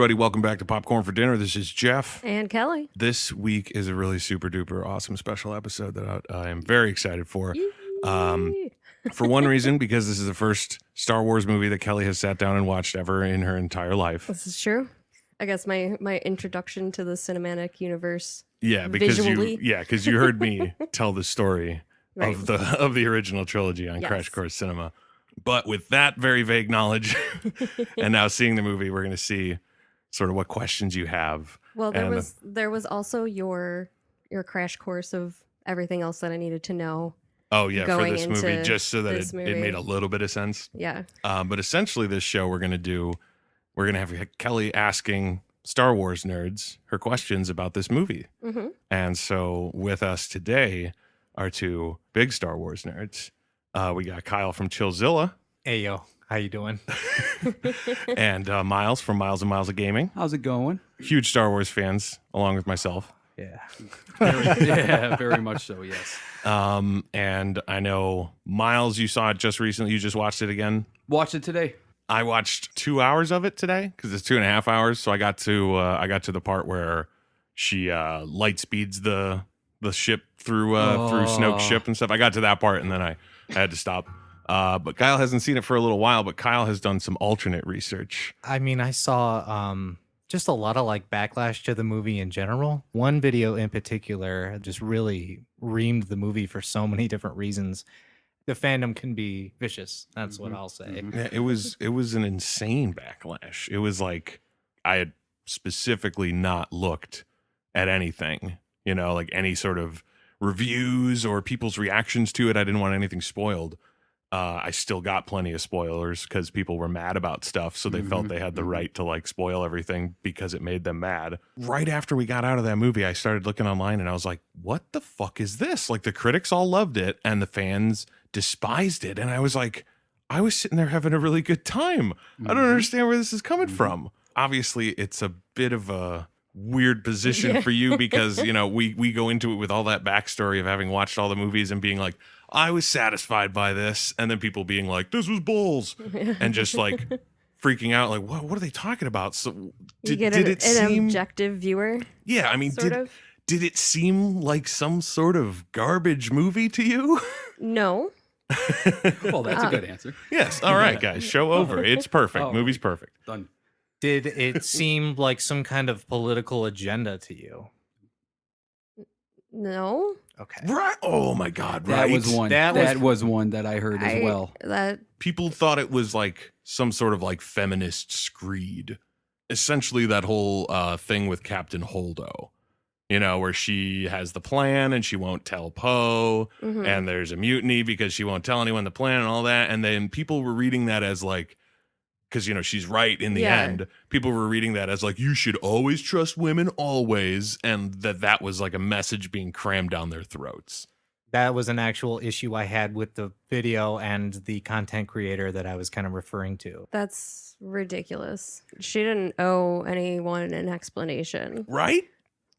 everybody. Welcome back to Popcorn for Dinner. This is Jeff. And Kelly. This week is a really super duper awesome special episode that I am very excited for. For one reason, because this is the first Star Wars movie that Kelly has sat down and watched ever in her entire life. This is true. I guess my introduction to the cinematic universe. Yeah, because visually. you heard me tell the story Right. of the original trilogy on Yes. Crash Course Cinema. But with that very vague knowledge, and now seeing the movie, we're going to see sort of what questions you have. Well, there was also your crash course of everything else that I needed to know. Oh yeah, for going this movie, into just so that this it movie. made a little bit of sense. Yeah. But essentially, this show we're gonna have Kelly asking Star Wars nerds her questions about this movie. Mm-hmm. And so with us today are two big Star Wars nerds. We got Kyle from Chillzilla Hey, yo. How you doing? and Miles from Miles and Miles of Gaming. How's it going? Huge Star Wars fans, along with myself. Yeah. Very much so, yes. And I know Miles, you saw it just recently. You just watched it again. Watched it today. I watched 2 hours of it today because it's 2.5 hours. So I got to the part where she light speeds the ship through Snoke's ship and stuff. I got to that part and then I had to stop. But Kyle hasn't seen it for a little while. But Kyle has done some alternate research. I mean, I saw just a lot of like backlash to the movie in general. One video in particular just really reamed the movie for so many different reasons. The fandom can be vicious. That's what I'll say. Yeah, it was an insane backlash. It was like I had specifically not looked at anything, like any sort of reviews or people's reactions to it. I didn't want anything spoiled. I still got plenty of spoilers because people were mad about stuff. So they felt they had the right to like spoil everything because it made them mad. Right after we got out of that movie, I started looking online and I was like, what the fuck is this? Like the critics all loved it and the fans despised it. And I was like, I was sitting there having a really good time. I don't understand where this is coming from. Obviously, it's a bit of a weird position for you because, we go into it with all that backstory of having watched all the movies and being like, I was satisfied by this. And then people being like, this was bulls. And just like freaking out, like, what are they talking about? So You get did it seem objective viewer. Yeah, I mean, sort of. did it seem like some sort of garbage movie to you? No. Well, that's a good answer. Yes. All right, guys. Show over. It's perfect. Oh. Movie's perfect. Done. Did it seem like some kind of political agenda to you? No. Okay. Right. Oh my God. That Right. was one. That was one that I heard as well. People thought it was like some sort of like feminist screed. Essentially that whole thing with Captain Holdo, where she has the plan and she won't tell Poe and there's a mutiny because she won't tell anyone the plan and all that. And then people were reading that as like, because, she's right in the end. People were reading that as like, you should always trust women always. And that was like a message being crammed down their throats. That was an actual issue I had with the video and the content creator that I was kind of referring to. That's ridiculous. She didn't owe anyone an explanation. Right?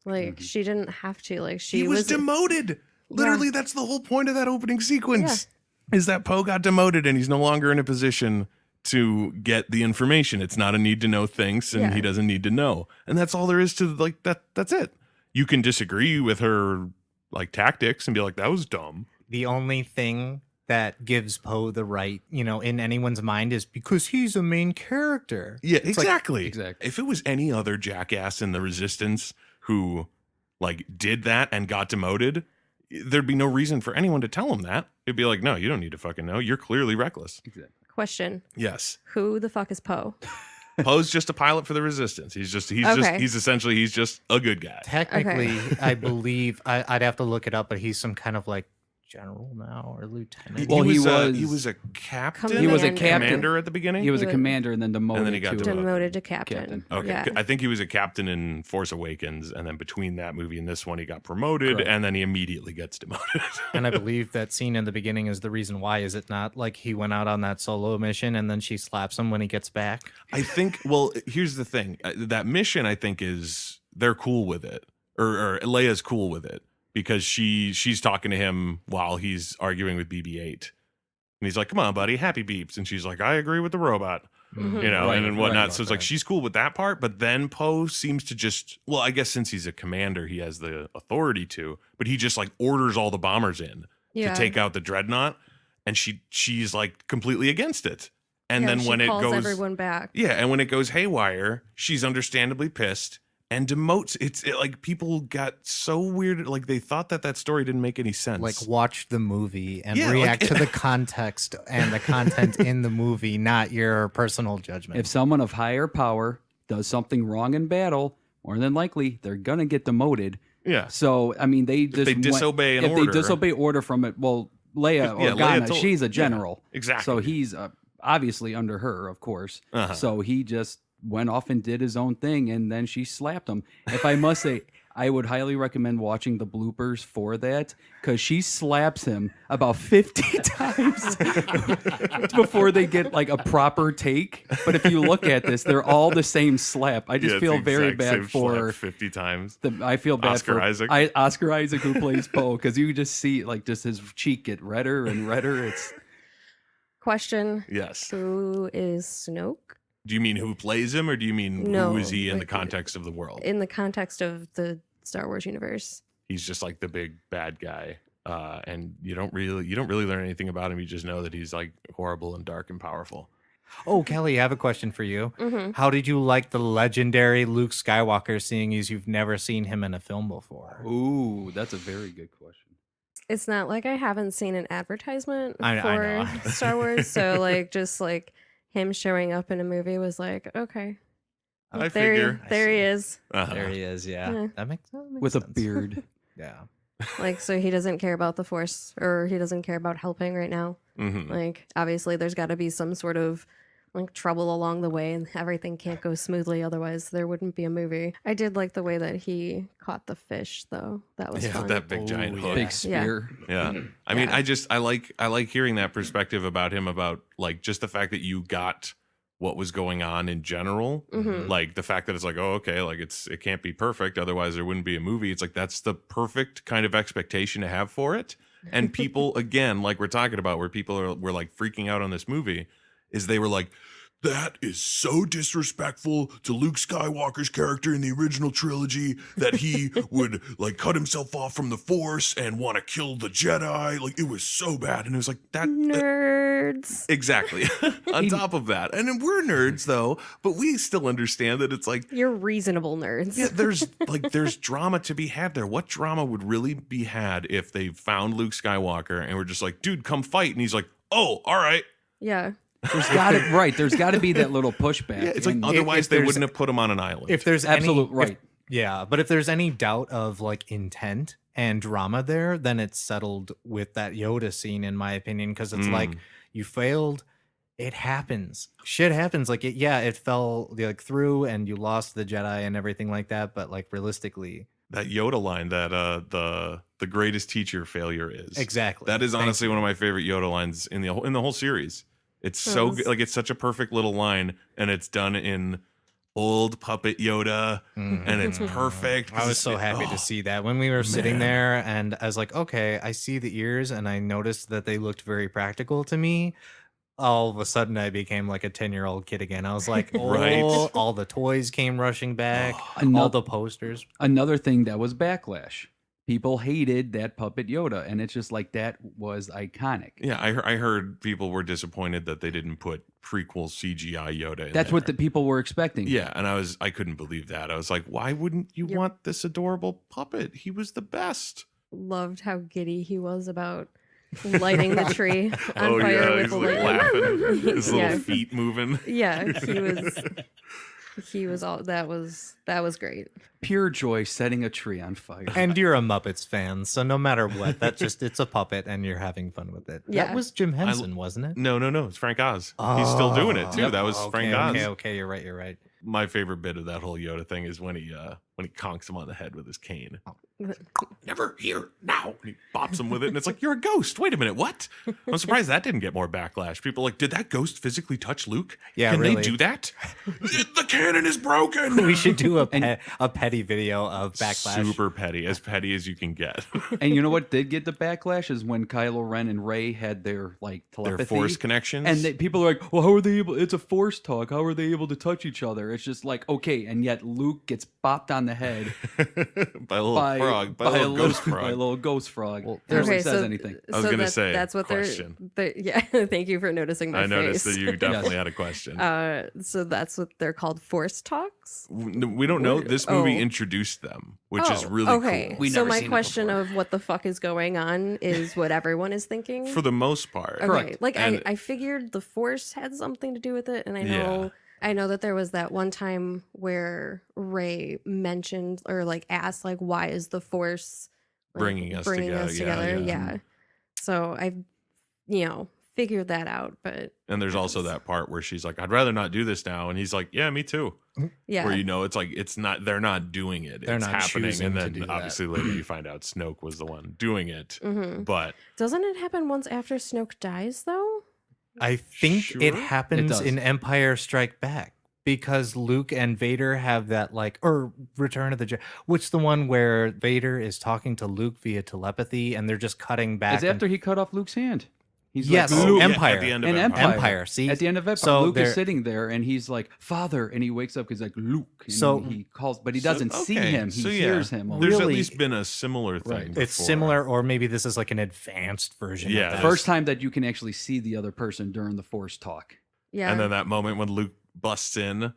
Like, she didn't have to. Like, He was demoted. Literally, that's the whole point of that opening sequence. Is that Poe got demoted and he's no longer in a position to get the information. It's not a need to know things and he doesn't need to know. And that's all there is to like that. That's it. You can disagree with her like tactics and be like, that was dumb. The only thing that gives Poe the right, in anyone's mind is because he's a main character. Yeah, exactly. Exactly. If it was any other jackass in the Resistance who like did that and got demoted, there'd be no reason for anyone to tell him that. It'd be like, no, you don't need to fucking know. You're clearly reckless. Exactly. Question. Yes. Who the fuck is Poe? Poe's just a pilot for the Resistance. He's essentially a good guy. Technically, I believe I'd have to look it up, but he's some kind of like general now or lieutenant. Well, he was a captain. He was a commander at the beginning. He was a commander and then demoted. And then he got Demoted to captain. Okay, Yeah. I think he was a captain in Force Awakens, and then between that movie and this one, he got promoted, Correct. and then he immediately gets demoted. And I believe that scene in the beginning is the reason why. Is it not like he went out on that solo mission and then she slaps him when he gets back? I think. Well, here's the thing: that mission, I think, is they're cool with it, or Leia's cool with it because she's talking to him while he's arguing with BB-8, and he's like, "Come on, buddy, happy beeps," and she's like, "I agree with the robot." Mhm. you know, Right, and whatnot. right, So it's like right. she's cool with that part, but then Poe seems to just, well, I guess since he's a commander, he has the authority to, but he just like orders all the bombers in Yeah. to take out the dreadnought, and she's like completely against it. And Yeah, then she when it calls goes, everyone back. yeah, and when it goes haywire, she's understandably pissed and demotes. Like people got so weird, like they thought that story didn't make any sense. Like watch the movie and Yeah, react like- to the context and the content in the movie, not your personal judgment. If someone of higher power does something wrong in battle, more than likely they're gonna get demoted. yeah, So I mean, they just they disobey an if order. they disobey order from it, well, Leia Yeah, Leia Organa, told- she's a yeah, general, exactly. So he's obviously under her, of course. Uh-huh. So he just went off and did his own thing, and then she slapped him. If I must say, I would highly recommend watching the bloopers for that, because she slaps him about 50 times before they get like a proper take. But if you look at this, they're all the same slap. I just Yeah, it's feel the very exact bad same for slap 50 times. I feel bad Oscar for Isaac. Oscar Isaac, who plays Poe, because you just see like just his cheek get redder and redder. It's Question: Yes. Who is Snoke Do you mean who plays him, or do you mean No, who is he in the like, context of the world? in the context of the Star Wars universe? He's just like the big bad guy, and you don't really learn anything about him. You just know that he's like horrible and dark and powerful. Oh, Kelly, I have a question for you. Mm-hmm. How did you like the legendary Luke Skywalker, seeing as you've never seen him in a film before? ooh, that's a very good question. It's not like I haven't seen an advertisement I for know. Star Wars, so like just like him showing up in a movie was like, okay, I there, figure. there he is. Uh-huh. There he is, yeah. Yeah. That makes With a sense. beard. Yeah. Like, so he doesn't care about the Force, or he doesn't care about helping right now. Mhm. Like, obviously, there's got to be some sort of like trouble along the way, and everything can't go smoothly. Otherwise, there wouldn't be a movie. I did like the way that he caught the fish, though. That was Yeah, fun. that big giant Oh, hook. Big spear. Yeah. I mean, Yeah. I like hearing that perspective about him, about like just the fact that you got what was going on in general. Mhm. Like the fact that it's like, oh, okay, like it can't be perfect, otherwise there wouldn't be a movie. It's like that's the perfect kind of expectation to have for it. And people, again, like we're talking about, where people were like freaking out on this movie, is they were like, that is so disrespectful to Luke Skywalker's character in the original trilogy that he would like cut himself off from the Force and want to kill the Jedi. Like it was so bad. And it was like that. Nerds. Exactly. On top of that. And then we're nerds though, but we still understand that it's like, You're reasonable nerds. yeah, there's drama to be had there. What drama would really be had if they found Luke Skywalker and were just like, dude, come fight? And he's like, oh, all right. Yeah. There's got to be that little pushback. Yeah, it's like And otherwise if they there's- wouldn't have put him on an island. If there's absolute any, right. Yeah, but if there's any doubt of like intent and drama there, then it's settled with that Yoda scene, in my opinion, because it's like you failed. It happens. Shit happens. Like it fell like through, and you lost the Jedi and everything like that. But like realistically, that Yoda line that the greatest teacher failure is. exactly. That is Thank honestly you. one of my favorite Yoda lines in the whole series. It's so good. Like it's such a perfect little line, and it's done in old puppet Yoda, and it's perfect. I was so happy to see that when we were sitting there, and I was like, okay, I see the ears, and I noticed that they looked very practical to me. All of a sudden, I became like a 10-year-old kid again. I was like, oh, Right. all the toys came rushing back, all Ano- the posters. Another thing that was backlash. People hated that puppet Yoda, and it's just like that was iconic. Yeah, I heard people were disappointed that they didn't put prequel CGI Yoda in That's there. what the people were expecting. Yeah, and I couldn't believe that. I was like, why wouldn't you You're- want this adorable puppet? He was the best. Loved how giddy he was about lighting the tree on Oh fire yeah, with he's the like light. laughing, his little Yeah. feet moving. Yeah, he was all that was great. Pure joy setting a tree on fire. And you're a Muppets fan, so no matter what, it's a puppet, and you're having fun with it. Yeah. That was Jim Henson, wasn't it? No, it's Frank Oz. He's still doing it too. Yep. That was okay, Frank Oz. Okay, you're right. My favorite bit of that whole Yoda thing is when he conks him on the head with his cane. Never here. now. And he bops him with it, and it's like, you're a ghost. Wait a minute, what? I'm surprised that didn't get more backlash. People are like, did that ghost physically touch Luke? Yeah, Can really. they do that? The cannon is broken. We should do a petty video of backlash. Super petty as you can get. And you know what did get the backlash is when Kylo Ren and Rey had their like telepathy. Their force connections. And people are like, well, how are they able? It's a force talk. How are they able to touch each other? It's just like, okay. And yet Luke gets bopped on the head by a little frog, by a little ghost frog. By a little ghost frog. Well, Barely says anything. I was going to say, that's what question. yeah. Thank you for noticing my I face. noticed that you definitely had a question. So that's what they're called, force talks. We don't know. This movie Oh. introduced them, which is really okay. cool. We So never my seen it question before. of what the fuck is going on is what everyone is thinking. For the most part. Okay. Correct. Like And- I figured the force had something to do with it, and Yeah. I know that there was that one time where Rey mentioned or like asked like, why is the force like, Bringing us together, Yeah. So I figured that out, but And there's also that part where she's like, I'd rather not do this now. And he's like, yeah, me too. yeah. Where it's like, they're not doing it. They're it's not happening. choosing And to then do that. obviously later you find out Snoke was the one doing it. Mhm. But Doesn't it happen once after Snoke dies though? I think Sure. it It happens does. in Empire Strike Back because Luke and Vader have that or Return of the Jedi. Which the one where Vader is talking to Luke via telepathy and they're just cutting back. It's after he cut off Luke's hand. He's Yes, like, Oh, Luke. yeah, Empire. at the end of And Empire. Empire. See, At the end of it, So Luke they're- is sitting there and he's like, Father, and he wakes up because like Luke. And So- he calls, but he doesn't see okay. him. He So, yeah. hears him. There's at Really- least been a similar thing. Right. it's before. similar, or maybe this is like an advanced version. Yeah, of that. First time that you can actually see the other person during the Force talk. Yeah. And then that moment when Luke busts in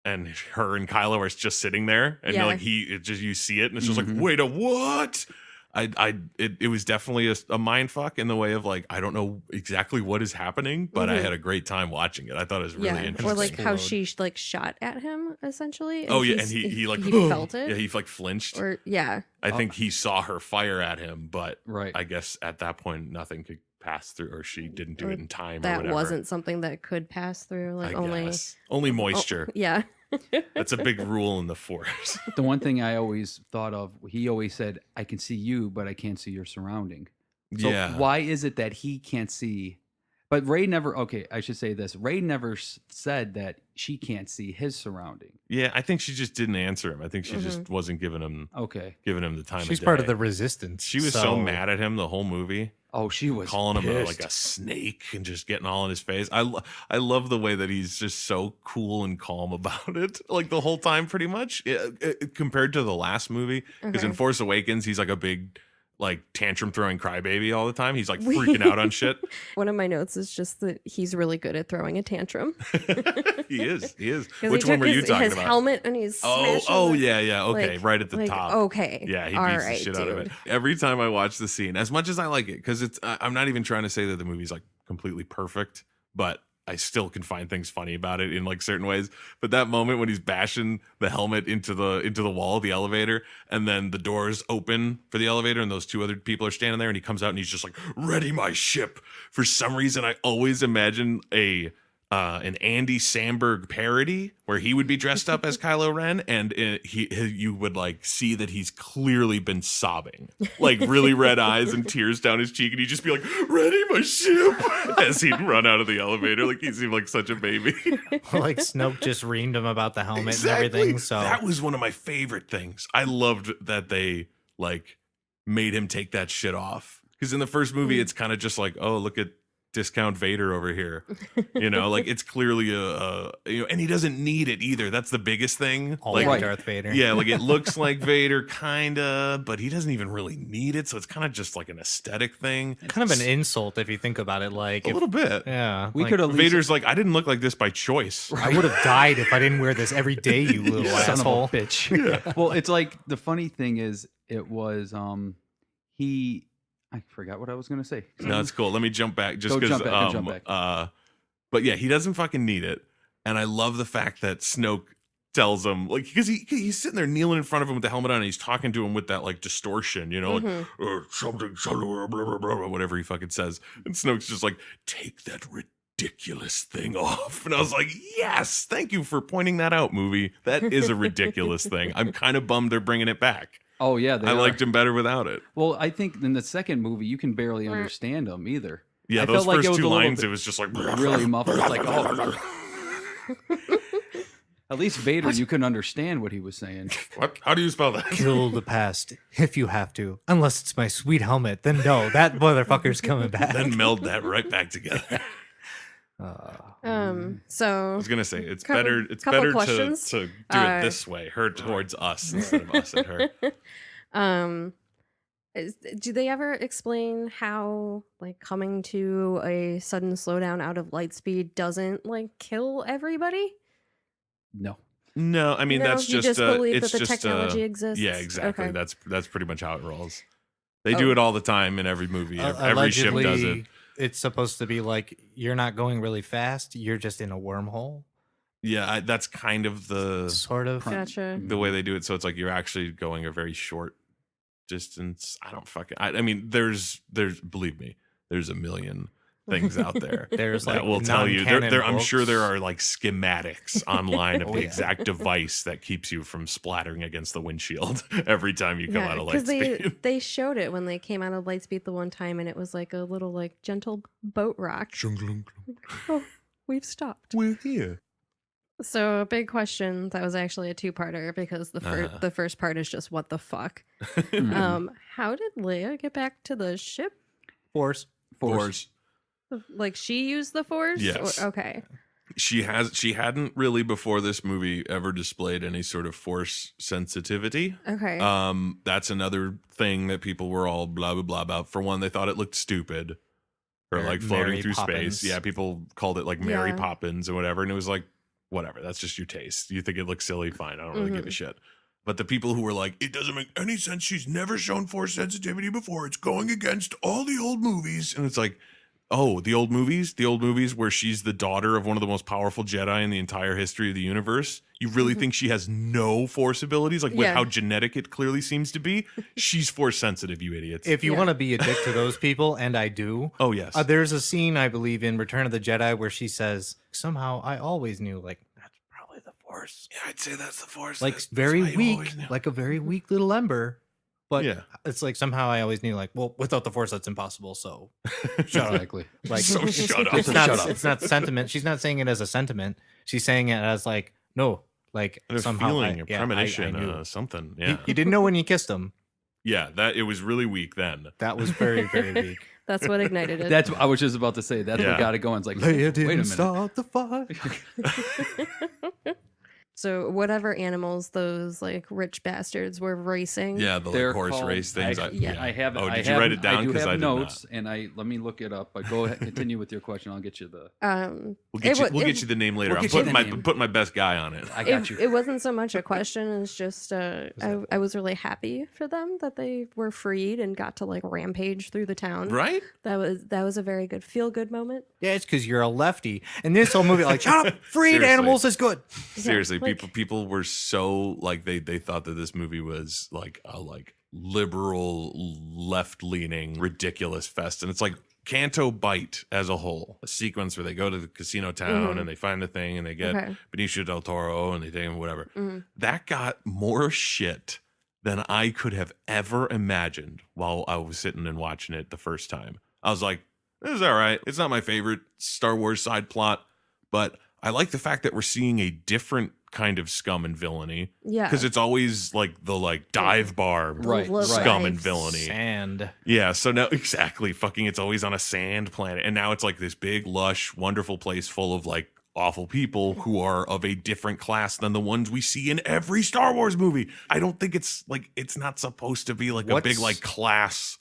and her and Kylo are just sitting there and Yeah. like you see it and it's just Mhm. like, wait, a what? It was definitely a mind fuck in the way of like, I don't know exactly what is happening, but I Mhm. had a great time watching it. I thought it was really interesting. Or like how Explode. she like shot at him essentially. Oh yeah, and he's- he like he felt it. Yeah, he like flinched. Or yeah. I think he saw her fire at him, but Right. I guess at that point nothing could pass through, or she didn't do Or it in time. or That whatever. wasn't something that could pass through. Like I only guess. Only moisture. yeah. That's a big rule in the Force. The one thing I always thought of, he always said, I can see you, but I can't see your surrounding. So yeah. why is it that he can't see? But Rey never, okay, I should say this. Rey never said that she can't see his surrounding. Yeah, I think she just didn't answer him. I think she Mm-hmm. just wasn't giving him Okay. the time. She's of part of day. the resistance. She was so mad at him the whole movie, Oh, she was calling him pissed. like a snake and just getting all in his face. I love the way that he's just so cool and calm about it, like the whole time, pretty much, compared to the last movie. Because in Okay. Force Awakens, he's like a big, like tantrum throwing crybaby all the time. He's like freaking out on shit. One of my notes is just that he's really good at throwing a tantrum. He is. 'Cause Which he one took were you his, talking his about? helmet and he's Oh, yeah. Okay, like- right at the like, top. Okay. Yeah, he All beats right, the shit out of it. dude. Every time I watch the scene, as much as I like it, because I'm not even trying to say that the movie's like completely perfect, but I still can find things funny about it in like certain ways. But that moment when he's bashing the helmet into the wall of the elevator, and then the doors open for the elevator, and those two other people are standing there, and he comes out and he's just like, "Ready my ship." For some reason, I always imagine an Andy Samberg parody where he would be dressed up as Kylo Ren, and you would like see that he's clearly been sobbing, like really red eyes and tears down his cheek, and he'd just be like, "Ready my ship," as he'd run out of the elevator. Like he seemed like such a baby. like Snoke just reamed him about the helmet Exactly. and everything. So that was one of my favorite things. I loved that they like made him take that shit off, because in the first movie it's kind of just like, oh, look at discount Vader over here, like it's clearly and he doesn't need it either. That's the biggest thing. all Like, like Darth Vader. yeah, like it looks like Vader kinda, but he doesn't even really need it, so it's kind of just like an aesthetic thing. Kind of an insult if you think about it. Like A if- little bit. Yeah, We like, could have Vader's like, I didn't look like this by choice. I would have died if I didn't wear this every day. You little Son asshole. of a bitch. Well, it's like the funny thing is, it was I forgot what I was gonna say. No, it's cool. Let me jump back just Go because. jump back. But yeah, he doesn't fucking need it, and I love the fact that Snoke tells him, like, because he's sitting there kneeling in front of him with the helmet on, and he's talking to him with that like distortion, like something, blah, blah, blah, whatever he fucking says, and Snoke's just like, take that ridiculous thing off, and I was like, yes, thank you for pointing that out, movie. That is a ridiculous thing. I'm kind of bummed they're bringing it back. Oh yeah, they I are. liked him better without it. Well, I think in the second movie you can barely understand him either. Yeah, I those felt like it first was two a little lines, bit it was just like really muffled. It's like, oh. At least Vader, you couldn't understand what he was saying. What? How do you spell that? Kill the past if you have to. Unless it's my sweet helmet, then no, that motherfucker's coming back. Then meld that right back together. I So was gonna say it's Couple- better. It's couple better questions. to do it this way, her towards us instead of us and her. Do they ever explain how like coming to a sudden slowdown out of Lightspeed doesn't like kill everybody? No. No, I mean No, that's you just believe it's that the just technology exists. Yeah, exactly. Okay. That's pretty much how it rolls. They do it all the time in every movie. Every ship does it. Allegedly, it's supposed to be like you're not going really fast. You're just in a wormhole, Yeah, that's kind of sort of. Gotcha. the way they do it. So it's like you're actually going a very short distance. I mean, there's believe me, there's a million things out there There's that like will tell you. non-canon I'm sure there books. are like schematics online of Oh, the yeah. exact device that keeps you from splattering against the windshield every time you come out of because Lightspeed. they showed it when they came out of Lightspeed the one time, and it was like a little like gentle boat rock. Oh, we've stopped. We're here. So a big question that was actually a two-parter because the first part is just what the fuck. How did Leia get back to the ship? Force. Force. Like she used the Force? Yes. Okay. She hadn't really before this movie ever displayed any sort of force sensitivity. Okay. That's another thing that people were all blah blah blah about. For one, they thought it looked stupid. Or Or like floating Mary through Poppins. space. Yeah, people called it like Mary Yeah. Poppins or whatever. And it was like, whatever, that's just your taste. You think it looks silly, fine. I don't really give a shit. But the people who were like, it doesn't make any sense. She's never shown force sensitivity before. It's going against all the old movies. And it's like, oh, the old movies where she's the daughter of one of the most powerful Jedi in the entire history of the universe. You really think she has no force abilities? Like with Yeah. how genetic it clearly seems to be, she's force sensitive, you idiots. If you Yeah. want to be a dick to those people, and I do, oh, yes. there's a scene I believe in Return of the Jedi where she says, "Somehow I always knew." Like that's probably the Force. yeah, I'd say that's the force. Like That's very why you weak, always knew. like a very weak little ember. But Yeah. it's like somehow I always knew. Like, well, without the Force, that's impossible. So shut up. Exactly. Like, So shut up. It's not. Shut up. It's not sentiment. She's not saying it as a sentiment. She's saying it as like, no, like a somehow feeling, I, a yeah, premonition, I knew. something. You- Yeah. You didn't know when you kissed him. Yeah, that it was really weak then. That was very, very weak. That's what ignited it. That's I was just about to say. That's Yeah. what got it going. It's like, Leia wait a didn't minute. start the fire. So whatever animals those like rich bastards were racing. Yeah, the They're like, horse called- race things. yeah. I have. Oh, I did you have- write it down? I do 'Cause have I did notes, not. and let me look it up. But go ahead, continue with your question. I'll get you the. We'll get you. wa- We'll get you the name later. We'll I'm get you putting the my name. putting my best guy on it. I got you. It wasn't so much a question. It's just I was really happy for them that they were freed and got to like rampage through the town. Right? That was a very good feel good moment. Yeah, it's because you're a lefty. And this whole movie, like, shut up, freed Seriously. animals is good. Seriously, like- people were so like they thought that this movie was like a like liberal, left leaning, ridiculous fest, and it's like Canto Bite as a whole, a sequence where they go to the casino town and they find the thing and they get Okay. Benicio del Toro and they take him whatever. Mhm. That got more shit than I could have ever imagined while I was sitting and watching it the first time. I was like, this is all right. It's not my favorite Star Wars side plot, but I like the fact that we're seeing a different kind of scum and villainy. Yeah. Because it's always like the like dive bar Right, Low scum life. and villainy. Sand. Yeah, so now exactly fucking it's always on a sand planet. And now it's like this big, lush, wonderful place full of like awful people who are of a different class than the ones we see in every Star Wars movie. I don't think it's like it's not supposed to be like a big What's- like class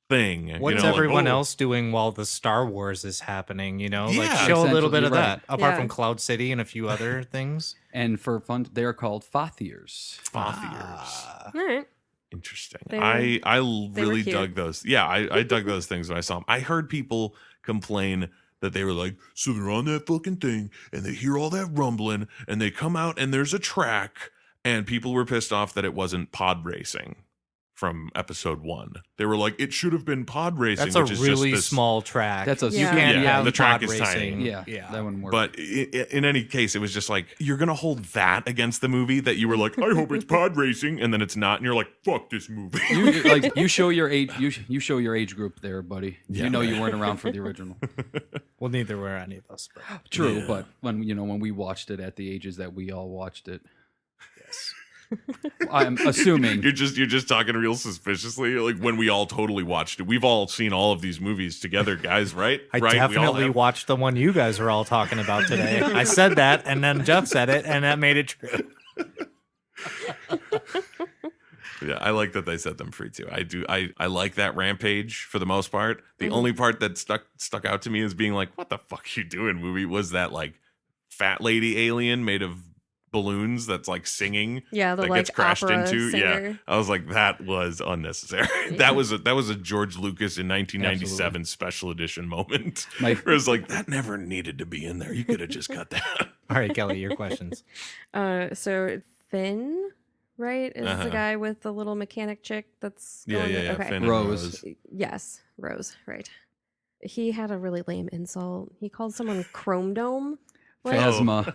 thing. What's you know, like, everyone oh, else doing while the Star Wars is happening? You know, like Yeah. show a little bit of Essentially, that. Apart Yeah. from Cloud City and a few other things. And for fun, they're called Fathiers. Fathiers. All right. Interesting. They I were really cute. dug those. Yeah, I dug those things when I saw them. I heard people complain that they were like, so they're on that fucking thing and they hear all that rumbling and they come out and there's a track and people were pissed off that it wasn't pod racing from episode 1. They were like, it should have been pod racing. That's a which is really just this, small track. That's a Yeah. You can't Yeah, have the track pod is racing. tiny. yeah, that one worked. But in any case, it was just like, you're going to hold that against the movie that you were like, I hope it's pod racing. And then it's not. And you're like, fuck this movie. you show your age. You show your age group there, buddy. Yeah. You know you weren't around for the original. Well, neither were any of us. But True, Yeah. but when we watched it at the ages that we all watched it, yes. I'm assuming You're just talking real suspiciously, like when we all totally watched it. We've all seen all of these movies together, guys, right? I right? We all definitely have. watched the one you guys are all talking about today. I said that, and then Jeff said it, and that made it true. Yeah, I like that they set them free too. I do. I like that rampage for the most part. The only part that stuck out to me as being like, what the fuck you doing, movie, was that like fat lady alien made of balloons that's like singing. Yeah, the that like gets crashed opera into. singer. Yeah, I was like, that was unnecessary. that was a George Lucas in 1997 Absolutely. special edition moment. My- Where it was like, that never needed to be in there. You could have just cut that. All right, Kelly, your questions. So Finn, right, is Uh-huh. the guy with the little mechanic chick that's Yeah. Okay. Finn and Rose. Yes, Rose, right. He had a really lame insult. He called someone Chrome Dome. What? Phasma.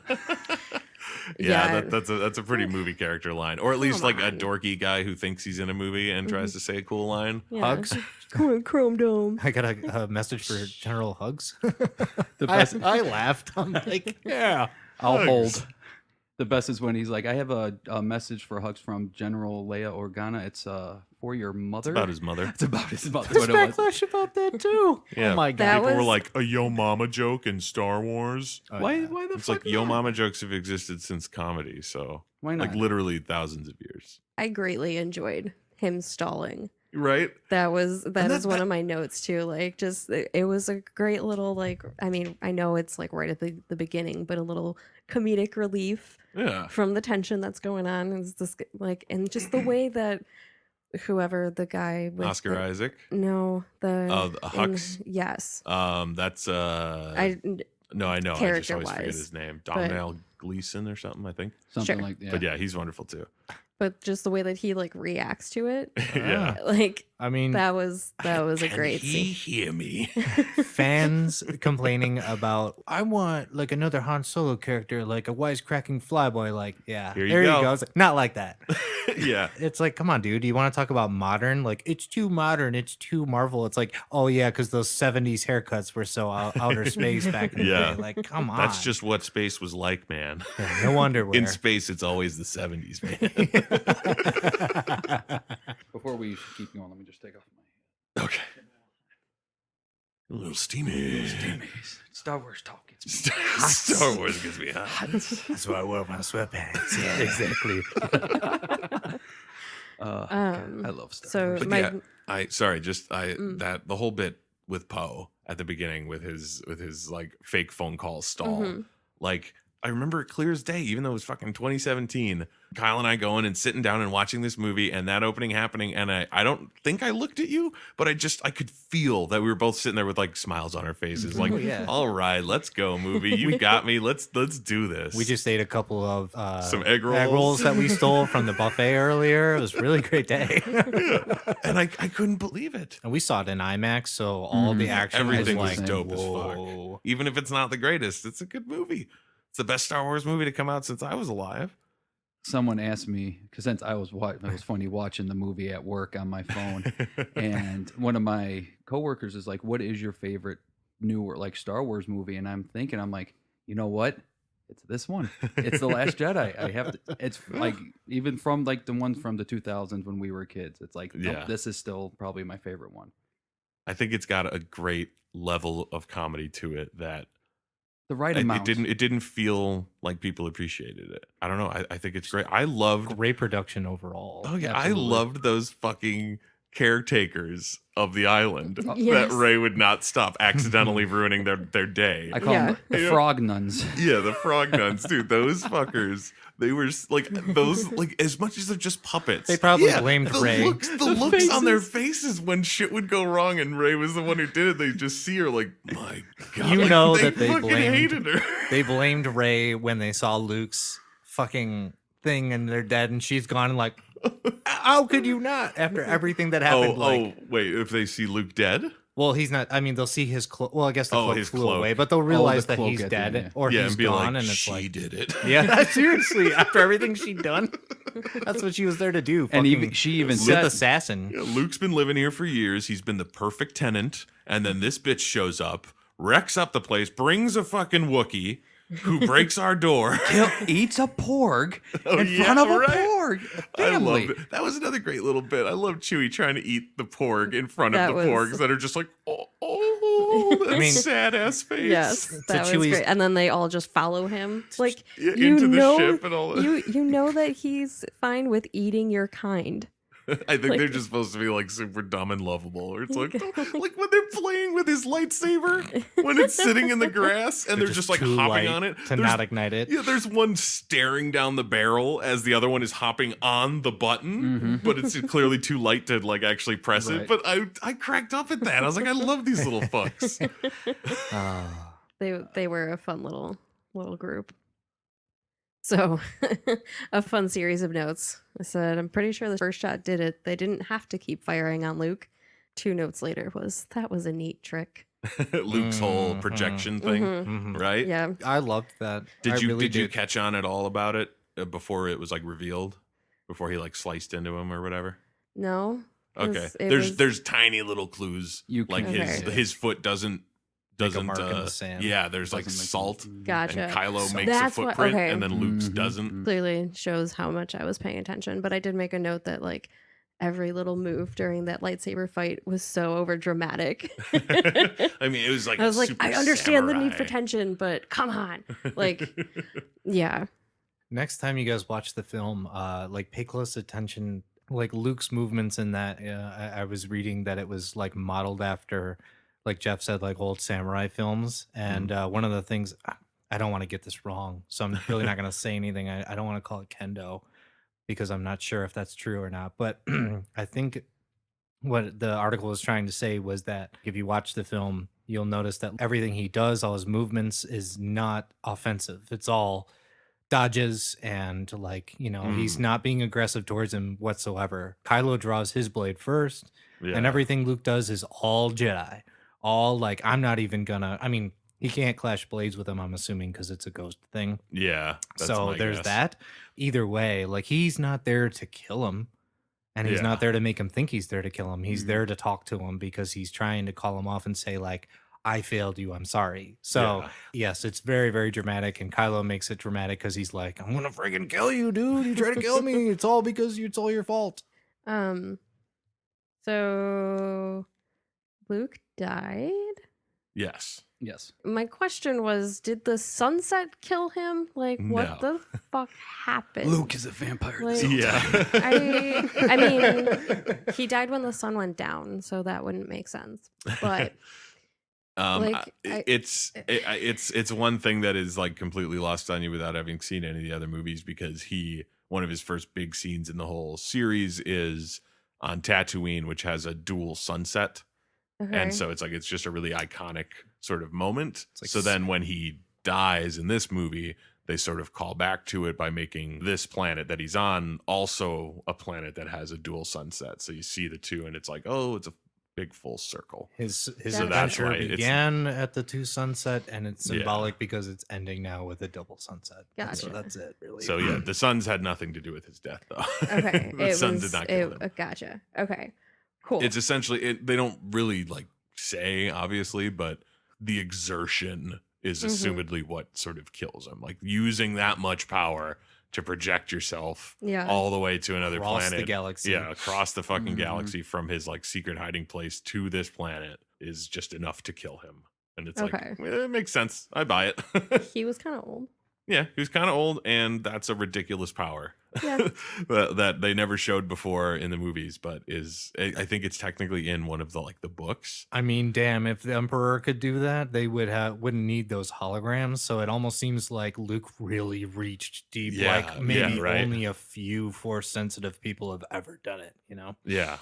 Yeah, Yeah. that's a pretty movie character line, or at least Come like a on. dorky guy who thinks he's in a movie and tries to say a cool line. Yeah. Hugs. Chrome Dome. I got a message for General Hugs. The best. I laughed. I'm like, yeah. I'll Hugs. hold. The best is when he's like, I have a message for Hugs from General Leia Organa. It's for your mother. It's about his mother. It's about his mother. There's What it was. backlash about that too. Yeah. Oh my That god. People were was- like a Yo Mama joke in Star Wars. Oh, Why? yeah. Why the It's fuck like Yo not? Mama jokes have existed since comedy, so Why not? like literally thousands of years, I greatly enjoyed him stalling. right? That is that- one of my notes too. Like, just it was a great little like. I mean, I know it's like right at the beginning, but a little comedic relief Yeah. from the tension that's going on. Is this like, and just the way that whoever the guy with Oscar the, Isaac. no the Oh, Hux? yes That's I no, I know. I just always forget character-wise, his name. but- Domhnall Gleeson or something, I think. Something Sure. like that. But yeah, he's wonderful too. but just the way that he like reacts to it, yeah. like I mean, that was a great Can scene. he hear me? fans complaining about, I want like another Han Solo character, like a wisecracking flyboy. Like, yeah, Here you there go. you go. It's like, not like that. yeah. It's like, come on, dude. You want to talk about modern? Like, it's too modern. It's too Marvel. It's like, oh yeah, because those '70s haircuts were so outer space back in the Yeah. day. Like, come on. That's just what space was like, man. Yeah, no underwear. In space, it's always the 70s, man. Before we keep going, let me just take off my Okay. A little steamy. Star Wars talk. It's Star Wars gets me hot. That's why I wear my sweatpants. yeah, exactly. Um, I love Star so Wars. But my yeah, that the whole bit with Poe at the beginning with his like fake phone call stall. Mhm. Like I remember it clear as day, even though it was fucking 2017. Kyle and I going and sitting down and watching this movie and that opening happening, and I don't think I looked at you, but I could feel that we were both sitting there with like smiles on our faces, like, Oh, yeah. all right, let's go, movie. You got me. Let's do this. We just ate a couple of Some egg rolls. that we stole from the buffet earlier. It was a really great day. Yeah. And I couldn't believe it. And we saw it in IMAX, so all the action Everything was was like, dope as whoa. fuck. Even if it's not the greatest, it's a good movie. It's the best Star Wars movie to come out since I was alive. Someone asked me because since it was funny watching the movie at work on my phone, and one of my coworkers is like, "What is your favorite newer like Star Wars movie?" And I'm like, you know what? It's this one. It's The Last Jedi. I have to. It's like even from like the ones from the 2000s when we were kids. It's like, nope, Yeah. this is still probably my favorite one. I think it's got a great level of comedy to it that The right it amount. didn't feel like people appreciated it. I don't know. I think it's great. I loved. Great production overall. Oh yeah, Absolutely. I loved those fucking caretakers of the island Yes. that Ray would not stop accidentally ruining their day. I call them the Yeah. frog nuns. Yeah, the frog nuns, dude. Those fuckers. They were like those, like as much as they're just puppets. They probably Yeah, blamed the Ray. Looks, the looks on their faces when shit would go wrong, and Ray was the one who did it. They just see her like, my god. You Like, know that they fucking blamed- hated her. They blamed Ray when they saw Luke's fucking thing and they're dead, and she's gone and like, How could you not? After everything that happened, Wait, if they see Luke dead? Well, he's not. I mean, they'll see his cloak. Well, I guess the cloak his flew cloak. away, but they'll realize that cloak he's at the dead end. or he's and be gone, like, and it's she like, did it. yeah, seriously. After everything she'd done, that's what she was there to do. And fucking she even Sith said, assassin. Yeah, Luke's been living here for years. He's been the perfect tenant. And then this bitch shows up, wrecks up the place, brings a fucking Wookiee who breaks our door. eats a porg Oh, in yeah, front of a right. porg. I Family. loved it. That was another great little bit. I love Chewie trying to eat the porg in front of That the was- porgs that are just like, that mean- sad ass face. Yes, that was Chewie's- great. And then they all just follow him. Like Yeah, you into the know, ship and all that. you know that he's fine with eating your kind. I think like- they're just supposed to be like super dumb and lovable. Or it's like when they're playing with his lightsaber when it's sitting in the grass and they're just like too hopping light on it. to There's- not ignite it. Yeah, there's one staring down the barrel as the other one is hopping on the button, but it's clearly too light to like actually press it. Right. But I cracked up at that. I was like, I love these little fucks. Ah. They were a fun little group. So, a fun series of notes. I said, I'm pretty sure the first shot did it. They didn't have to keep firing on Luke. 2 notes later was, that was a neat trick. Luke's whole projection thing, Mhm. right? Yeah. I loved that. Did I you really did you catch on at all about it before it was like revealed? Before he like sliced into him or whatever? No. 'cause Okay. it There's was- there's tiny little clues. You Like can Okay. his foot doesn't Make a mark in the sand. Yeah, there's like Doesn't make salt. Gotcha. And Kylo So makes a that's what- footprint okay. and then Luke's Mhm. doesn't. Clearly shows how much I was paying attention. But I did make a note that, like, every little move during that lightsaber fight was so over dramatic. I mean, it was like I was a like, super I understand the need for samurai. tension, but come on. Like, yeah. Next time you guys watch the film, like pay close attention. Like Luke's movements in that, I was reading that it was like modeled after, like Jeff said, like old samurai films. And one of the things, I don't want to get this wrong, so I'm really not going to say anything. I don't want to call it kendo because I'm not sure if that's true or not. But I think what the article was trying to say was that if you watch the film, you'll notice that everything he does, all his movements, is not offensive. It's all dodges and like, he's not being aggressive towards him whatsoever. Kylo draws his blade first, Yeah. and everything Luke does is all Jedi. All like, I'm not even gonna, I mean, he can't clash blades with him, I'm assuming, because it's a ghost thing. Yeah. That's So my there's guess. that. Either way, like he's not there to kill him. And he's Yeah. not there to make him think he's there to kill him. He's there to talk to him because he's trying to call him off and say, like, I failed you. I'm sorry. So, Yeah. yes, it's very, very dramatic. And Kylo makes it dramatic because he's like, I'm going to friggin' kill you, dude. You try to kill me. It's all because it's all your fault. So Luke died. Yes. Yes. My question was, did the sunset kill him? Like, what No. the fuck happened? Luke is a vampire. Like- Yeah. I mean, he died when the sun went down, so that wouldn't make sense. But Like, it's one thing that is like completely lost on you without having seen any of the other movies, because one of his first big scenes in the whole series is on Tatooine, which has a dual sunset. okay. And so it's just a really iconic sort of moment. It's like So then when he dies in this movie, they sort of call back to it by making this planet that he's on also a planet that has a dual sunset. So you see the two and it's like, oh, it's a big full circle. His So that's adventure why it's- began at the 2 sunset, and it's Yeah. symbolic because it's ending now with a double sunset. Gotcha. That's it, really. So yeah, the suns had nothing to do with his death though. Okay. The sun did not kill him. Gotcha. Okay. Cool. It's essentially they don't really like say obviously, but the exertion is assumedly what sort of kills him. Like using that much power to project yourself yeah. all the way to another Across planet. the galaxy. Yeah, across the fucking Mhm. galaxy from his like secret hiding place to this planet is just enough to kill him. And it's Okay. like, it makes sense. I buy it. He was kind of old. Yeah, he was kind of old, and that's a ridiculous power Yeah. that they never showed before in the movies, but I think it's technically in one of the like the books. I mean, damn, if the Emperor could do that, they wouldn't need those holograms. So it almost seems like Luke really reached deep. Yeah, Like maybe yeah, right. only a few Force sensitive people have ever done it, you know? Yeah,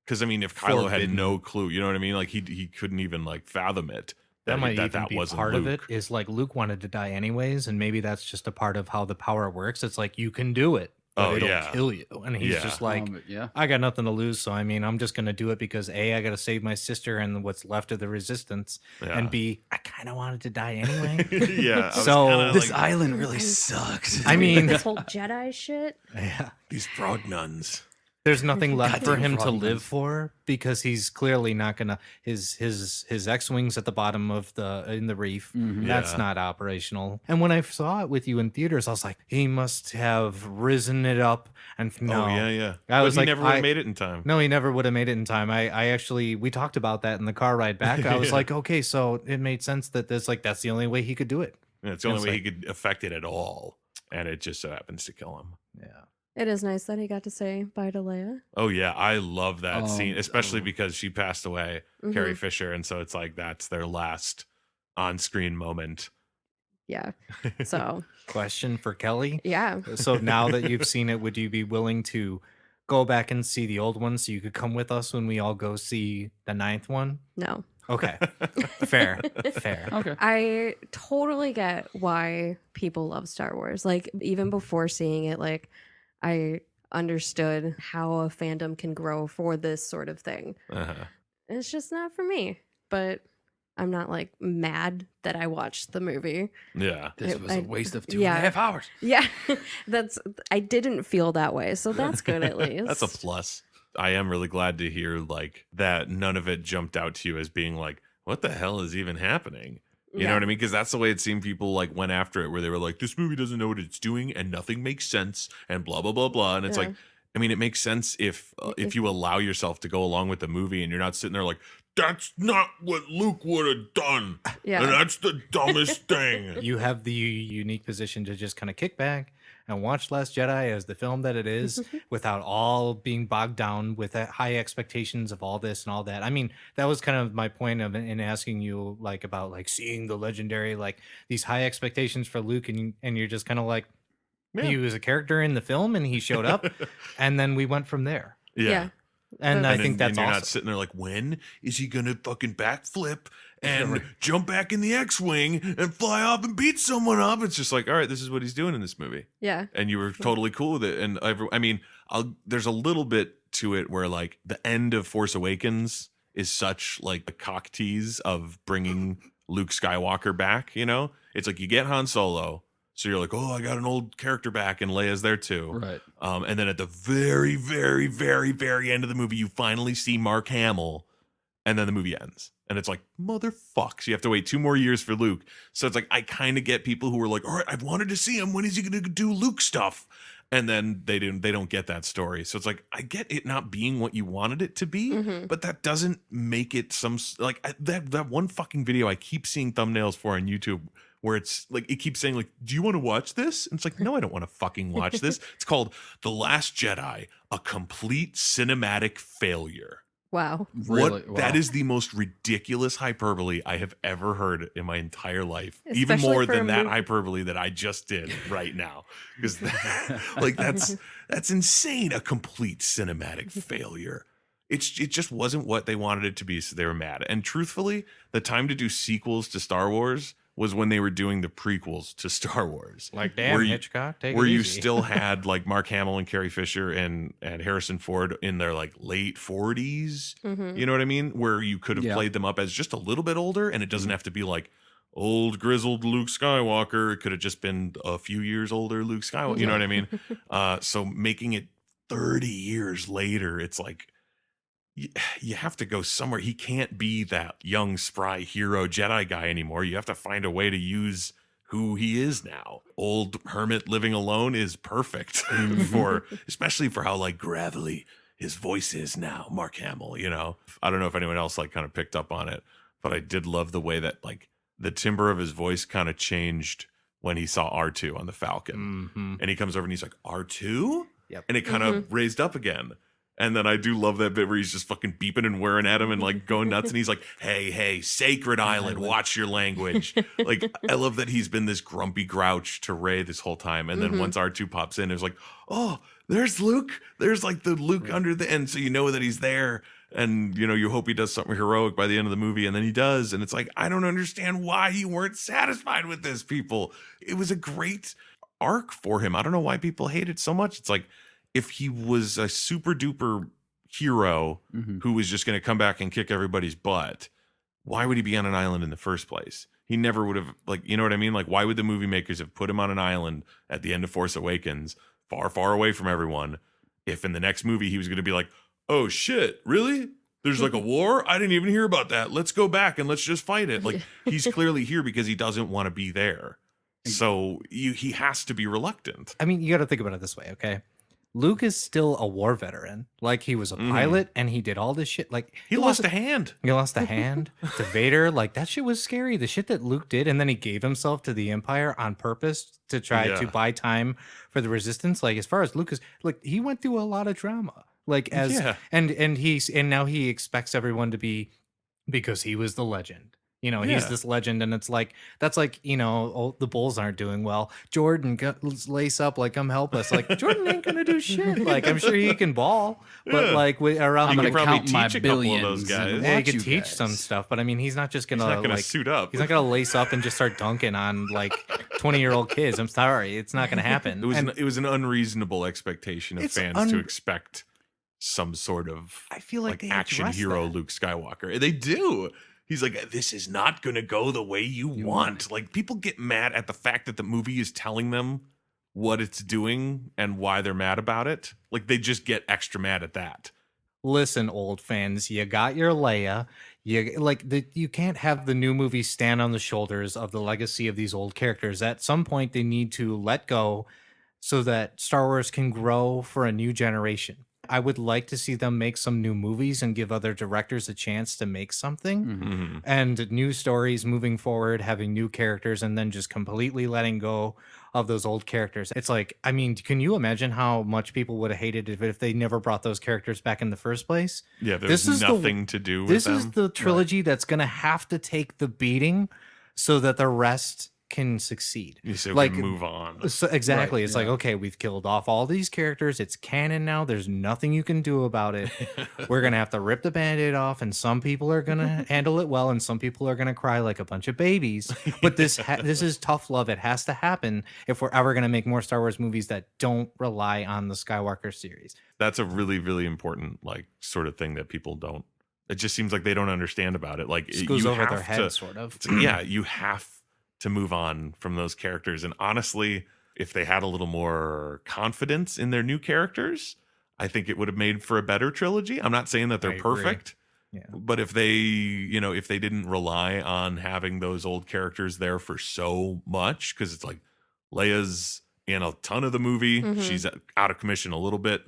because I mean, if Kylo had Forbidden. no clue, you know what I mean? Like he couldn't even like fathom it. That might even that be wasn't part of it. Luke. Is like Luke wanted to die anyways, and maybe that's just a part of how the power works. It's like you can do it. but Oh, it'll yeah. kill you. And he's Yeah. just like, yeah. I got nothing to lose, so I mean, I'm just gonna do it because A, I gotta save my sister and what's left of the resistance, Yeah. and B, I kind of wanted to die anyway. Yeah. I was So- kinda This like, island really sucks. I mean, This whole Jedi shit. yeah, these frog nuns. there's nothing left for Goddamn him to frog live nuns. for because he's clearly not gonna his X-wings at the bottom of the in the reef. Mhm. That's Yeah. not operational. And when I saw it with you in theaters, I was like, he must have risen it up. And no, Oh yeah. I But was he like, never would have made it in time. no, he never would have made it in time. I actually, we talked about that in the car ride back. I was Yeah. like, okay, so it made sense that that's the only way he could do it. Yeah, it's the only It's way like- he could affect it at all, and it just so happens to kill him. Yeah. It is nice that he got to say bye to Leia. Oh yeah, I love that scene, especially oh. because she passed away, Mhm. Carrie Fisher, and so it's like that's their last on-screen moment. Yeah. So, Question for Kelly. yeah. So now that you've seen it, would you be willing to go back and see the old one so you could come with us when we all go see the 9th one? No. Okay. Fair. Okay. I totally get why people love Star Wars. Like, even before seeing it, like, I understood how a fandom can grow for this sort of thing. Uh-huh. It's just not for me. But I'm not, like, mad that I watched the movie. Yeah, This It- was I- a waste of 2.5 yeah. hours. Yeah. I didn't feel that way. So that's good at least. that's a plus. I am really glad to hear like that. None of it jumped out to you as being like, "What the hell is even happening?" You know what I mean? Because that's the way it seemed people like went after it, where they were like, "This movie doesn't know what it's doing, and nothing makes sense, and blah blah blah blah." And it's Yeah. like, I mean, it makes sense if you allow yourself to go along with the movie, and you're not sitting there like, "That's not what Luke would have done, Yeah. and that's the dumbest thing." You have the unique position to just kind of kick back and watch Last Jedi as the film that it is without all being bogged down with that high expectations of all this and all that. I mean, that was kind of my point of in asking you like about like seeing the legendary, like these high expectations for Luke, and you're just kind of like, Yeah. he was a character in the film and he showed up and then we went from there. Yeah. And I And think then- that's and you're awesome. not sitting there like, when is he gonna fucking backflip and jump back in the X-wing and fly off and beat someone up? It's just like, all right, this is what he's doing in this movie, Yeah. and you were totally cool with it. And I mean, there's a little bit to it where like the end of Force Awakens is such like the cock tease of bringing Luke Skywalker back. You know, it's like you get Han Solo. So you're like, oh, I got an old character back, and Leia's there too. Right. And then at the very, very, very, very end of the movie, you finally see Mark Hamill, and then the movie ends. And it's like, motherfucks, you have to wait 2 more years for Luke. So it's like, I kind of get people who are like, all right, I've wanted to see him. When is he going to do Luke stuff? And then they don't get that story. So it's like, I get it not being what you wanted it to be, Mhm. but that doesn't make it that one fucking video I keep seeing thumbnails for on YouTube where it's like, it keeps saying like, do you want to watch this? And it's like, no, I don't want to fucking watch this. It's called The Last Jedi, a complete cinematic failure. Wow. Really? What? That Wow. is the most ridiculous hyperbole I have ever heard in my entire life. Even Especially more for a than that movie. hyperbole that I just did right now. Because like that's insane. A complete cinematic failure. It just wasn't what they wanted it to be, so they were mad. And truthfully, the time to do sequels to Star Wars was when they were doing the prequels to Star Wars. Like, damn, Where you- Hitchcock, take Where it you easy. still had like Mark Hamill and Carrie Fisher and Harrison Ford in their like late 40s. Mhm. You know what I mean? Where you could have Yeah. played them up as just a little bit older, and it doesn't have to be like old grizzled Luke Skywalker. It could have just been a few years older Luke Skywalker. You know what I mean? So making it 30 years later, it's like you have to go somewhere. He can't be that young, spry hero Jedi guy anymore. You have to find a way to use who he is now. Old hermit living alone is perfect for, especially for how like gravelly his voice is now. Mark Hamill, you know. I don't know if anyone else like kind of picked up on it, but I did love the way that like the timbre of his voice kind of changed when he saw R2 on the Falcon. Mhm. And he comes over and he's like, R2? Yep. And it kind of raised up again. And then I do love that bit where he's just fucking beeping and whirring at him and like going nuts. And he's like, hey, sacred island, watch your language. Like, I love that he's been this grumpy grouch to Rey this whole time. And then once R2 pops in, it's like, oh, there's Luke. There's like the Luke under the end. So you know that he's there. And, you know, you hope he does something heroic by the end of the movie. And then he does. And it's like, I don't understand why you weren't satisfied with this, people. It was a great arc for him. I don't know why people hate it so much. It's like if he was a super duper hero who was just going to come back and kick everybody's butt, why would he be on an island in the first place? He never would have, like, you know what I mean? Like, why would the movie makers have put him on an island at the end of Force Awakens, far, far away from everyone, if in the next movie he was going to be like, oh shit, really? There's like a war? I didn't even hear about that. Let's go back and let's just fight it. Like, he's clearly here because he doesn't want to be there. So he has to be reluctant. I mean, you got to think about it this way, okay? Luke is still a war veteran. Like, he was a pilot and he did all this shit. Like, He lost a hand. He lost a hand to Vader. Like, that shit was scary. The shit that Luke did, and then he gave himself to the Empire on purpose to try to buy time for the Resistance. Like, as far as Luke is, like, he went through a lot of drama. Like, as and now he expects everyone to be, because he was the legend. You know, he's this legend, and it's like, that's like, you know, oh, the Bulls aren't doing well. Jordan, lace up, like, I'm helpless. Like, Jordan ain't gonna do shit. Like, I'm sure he can ball, but like, around, I'm like, gonna probably count my teach a couple of billions those guys. and yeah, he watch can you teach guys. some stuff, but I mean, he's not just gonna He's not gonna like suit up. he's not gonna lace up and just start dunking on like 20-year-old kids. I'm sorry, it's not gonna happen. It was an unreasonable expectation of It's fans to expect some sort of, I feel like they action address hero that. Luke Skywalker. They do. He's like, this is not going to go the way you want. Like, people get mad at the fact that the movie is telling them what it's doing and why they're mad about it. Like, they just get extra mad at that. Listen, old fans, you got your Leia. You can't have the new movie stand on the shoulders of the legacy of these old characters. At some point, they need to let go so that Star Wars can grow for a new generation. I would like to see them make some new movies and give other directors a chance to make something and new stories moving forward, having new characters, and then just completely letting go of those old characters. It's like, I mean, can you imagine how much people would have hated it if they never brought those characters back in the first place? Yeah, there's nothing to do with this them. This is the trilogy that's going to have to take the beating so that the rest can succeed. So like, we move on. So exactly. It's like, okay, we've killed off all these characters. It's canon now. There's nothing you can do about it. We're going to have to rip the Band-Aid off, and some people are going to handle it well, and some people are going to cry like a bunch of babies. But this is tough love. It has to happen if we're ever going to make more Star Wars movies that don't rely on the Skywalker series. That's a really, really important, like, sort of thing that people don't. It just seems like they don't understand about it. Like, It goes you over have their head, to, sort of. Yeah, you have to move on from those characters. And honestly, if they had a little more confidence in their new characters, I think it would have made for a better trilogy. I'm not saying that they're I agree. perfect, but if they, if they didn't rely on having those old characters there for so much, because it's like Leia's in a ton of the movie, she's out of commission a little bit.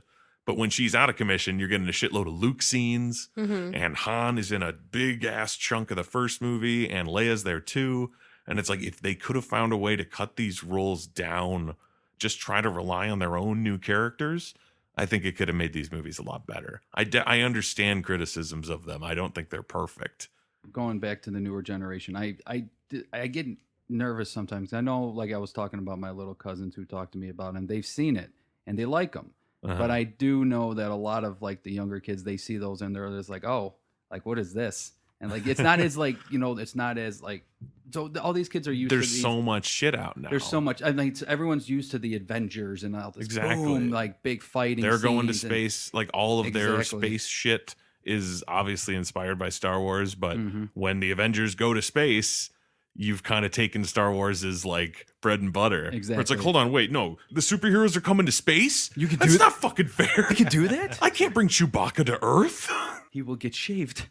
But when she's out of commission, you're getting a shitload of Luke scenes, and Han is in a big ass chunk of the first movie, and Leia's there too. And it's like, if they could have found a way to cut these roles down, just try to rely on their own new characters, I think it could have made these movies a lot better. I understand criticisms of them. I don't think they're perfect. Going back to the newer generation, I get nervous sometimes. I know, like I was talking about my little cousins who talked to me about them. They've seen it and they like them. But I do know that a lot of like the younger kids, they see those and they're just like, oh, like, what is this? And like, it's not as like, it's not as like, so all these kids are used to There's so much shit out now. There's so much. I think everyone's used to the Avengers and all this boom, like big fighting. They're going to scenes space. Like, all of their space shit is obviously inspired by Star Wars. But when the Avengers go to space, you've kind of taken Star Wars as like bread and butter. Exactly. Where it's like, hold on, wait, no, the superheroes are coming to space? You can That's do not fucking fair. You can do that? I can't bring Chewbacca to Earth. He will get shaved.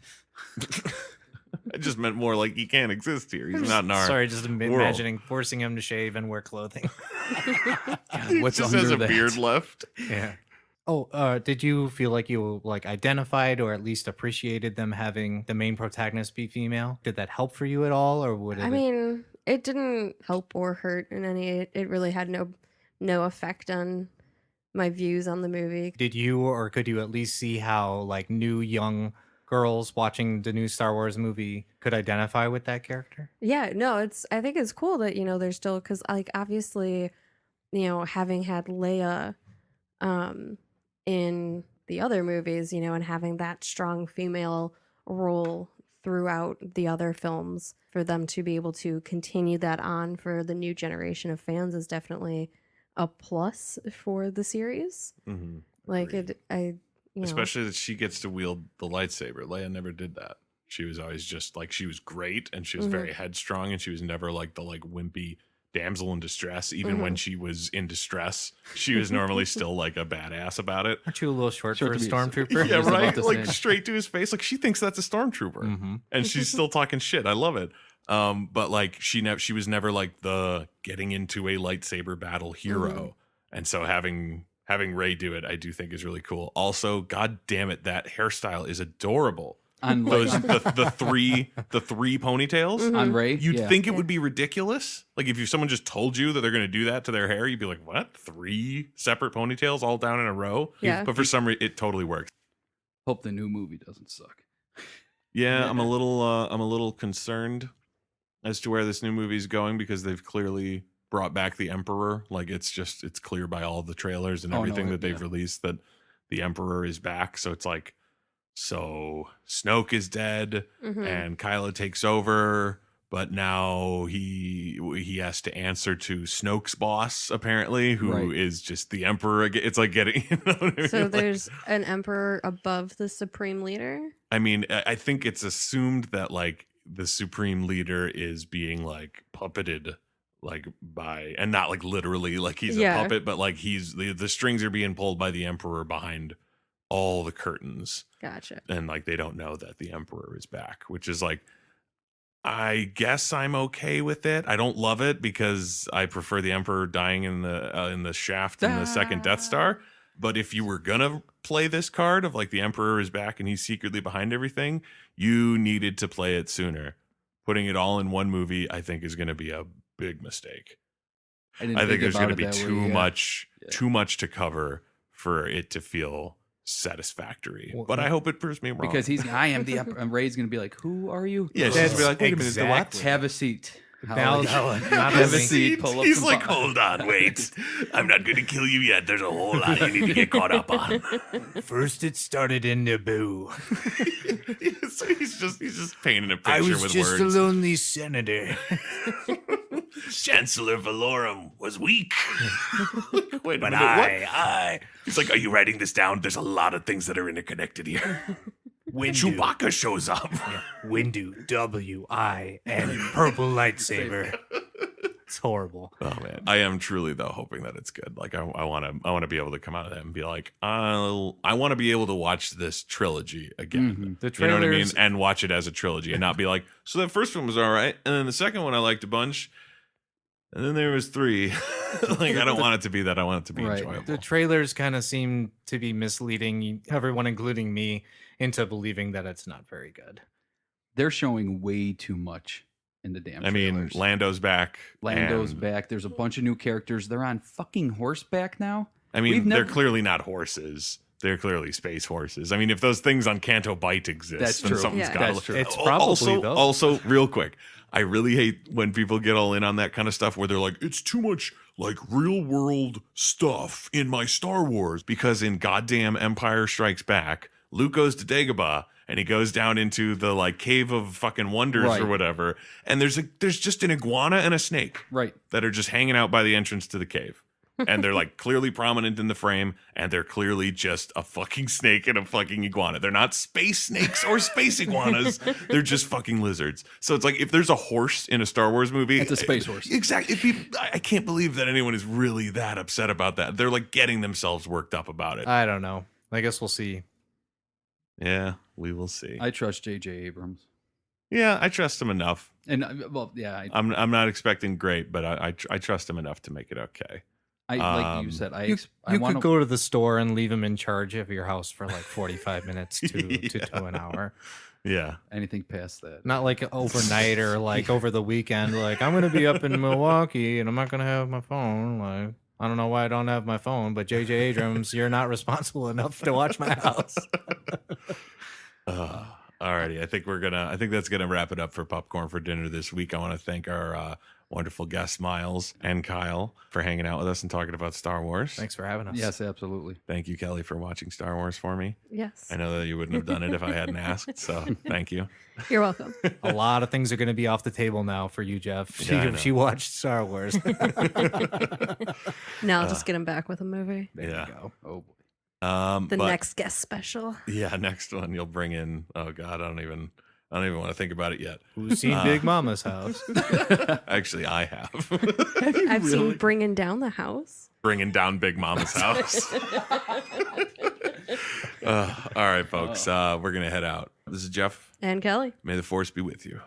I just meant more like he can't exist here. He's not in our Sorry, just world. imagining forcing him to shave and wear clothing. He What's just under has a that? beard left. Yeah. Oh, did you feel like you like identified or at least appreciated them having the main protagonist be female? Did that help for you at all, or would it? I mean, it didn't help or hurt in any. It really had no effect on my views on the movie. Did you, or could you at least see how like new young girls watching the new Star Wars movie could identify with that character? Yeah, no, I think it's cool that they're still, because like obviously, having had Leia, in the other movies, and having that strong female role throughout the other films, for them to be able to continue that on for the new generation of fans is definitely a plus for the series. Mm-hmm. Like Agreed. you know, Especially that she gets to wield the lightsaber. Leia never did that. She was always just like, she was great and she was very headstrong, and she was never like the like wimpy damsel in distress. Even when she was in distress, she was normally still like a badass about it. Aren't you a little short Short for a to be- stormtrooper? Yeah, was about right. to Like say. straight to his face. Like she thinks that's a stormtrooper, Mm-hmm. and she's still talking shit. I love it. But like she was never like the getting into a lightsaber battle hero, and so having Rey do it, I do think is really cool. Also, god damn it, that hairstyle is adorable. On Those like, the three ponytails. on Ray. You'd yeah. think it would be ridiculous. Like if someone just told you that they're going to do that to their hair, you'd be like, "What? 3 separate ponytails all down in a row?" Yeah. But for some reason, it totally works. Hope the new movie doesn't suck. Yeah, I'm a little concerned as to where this new movie is going, because they've clearly brought back the Emperor. Like it's clear by all the trailers and Oh, no, everything that they've yeah. released that the Emperor is back. So it's like, so Snoke is dead and Kylo takes over, but now he has to answer to Snoke's boss, apparently, who is Right. just the Emperor again. It's like getting, you know what I mean? So Like- there's an emperor above the supreme leader. I mean, I think it's assumed that like the supreme leader is being like puppeted like by, and not like literally like he's Yeah. a puppet, but like he's the strings are being pulled by the Emperor behind all the curtains, Gotcha. and like they don't know that the Emperor is back, which is like, I guess I'm okay with it. I don't love it because I prefer the Emperor dying in the shaft in the second Death Star. But if you were gonna play this card of like the Emperor is back and he's secretly behind everything, you needed to play it sooner. Putting it all in one movie, I think, is going to be a big mistake. I think there's going to be too much to cover for it to feel satisfactory. Well, But I hope it proves me wrong. Because I am the Emperor, and Ray's gonna be like, "Who are you?" Yeah, she's That's gonna be like, wait a minute, the what? exactly- Have a seat. Now- not have a really. seat. Pull up He's some like, bu- hold on, wait. I'm not going to kill you yet. There's a whole lot you need to get caught up on. First, it started in Naboo. So he's just painting a picture with words. lonely senator. Chancellor Valorum was weak. Wait a minute, what? He's like, are you writing this down? There's a lot of things that are interconnected here. Windu. Chewbacca shows up. Windu, W-I-N, purple lightsaber. It's horrible. Oh man, I am truly though hoping that it's good. Like I want to be able to come out of that and be like, I want to be able to watch this trilogy again. The You know what I mean? trailers, And watch it as a trilogy and not be like, so that first one was all right, and then the second one I liked a bunch, and then there was 3. Like I don't want it to be that. I want it to be Right. enjoyable. the trailers kind of seem to be misleading everyone, including me, into believing that it's not very good. They're showing way too much in the damn. I mean, trailers. Lando's back. Lando's and- back. There's a bunch of new characters. They're on fucking horseback now. I mean, We've they're never- clearly not horses. They're clearly space horses. I mean, if those things on Canto Bight exist, That's then true. something's Yeah. got That's to. true. It's probably those. Also, real quick, I really hate when people get all in on that kind of stuff where they're like, it's too much like real world stuff in my Star Wars, because in goddamn Empire Strikes Back, Luke goes to Dagobah and he goes down into the like cave of fucking wonders Right. or whatever, and there's just an iguana and a snake Right. that are just hanging out by the entrance to the cave. And they're like clearly prominent in the frame, and they're clearly just a fucking snake and a fucking iguana. They're not space snakes or space iguanas. They're just fucking lizards. So it's like if there's a horse in a Star Wars movie, It's a space horse. Exactly. I can't believe that anyone is really that upset about that. They're like getting themselves worked up about it. I don't know. I guess we'll see. Yeah, we will see. I trust J.J. Abrams. Yeah, I trust him enough. And well, yeah, I'm not expecting great, but I trust him enough to make it okay. like you said, You I want could go to the store and leave him in charge of your house for like 45 minutes to Yeah. an hour. Yeah. anything past that. Not like overnight or like over the weekend. Like, I'm going to be up in Milwaukee and I'm not going to have my phone. Like, I don't know why I don't have my phone, but J.J. Abrams, you're not responsible enough to watch my house. Alrighty, I think that's gonna wrap it up for Popcorn for Dinner this week. I want to thank our wonderful guests, Miles and Kyle, for hanging out with us and talking about Star Wars. Thanks for having us. Yes, absolutely. Thank you, Kelly, for watching Star Wars for me. Yes. I know that you wouldn't have done it if I hadn't asked, so thank you. You're welcome. A lot of things are going to be off the table now for you, Jeff. Yeah, I know. She watched Star Wars. Now I'll just get him back with a movie. There Yeah. you go. Oh boy. The But- next guest special. Yeah, next one you'll bring in. Oh God, I don't even want to think about it yet. Who's seen Big Mama's house? Actually, I have. I've seen Bringing Down the House. Bringing down Big Mama's house. All right, folks, we're gonna head out. This is Jeff. And Kelly. May the force be with you.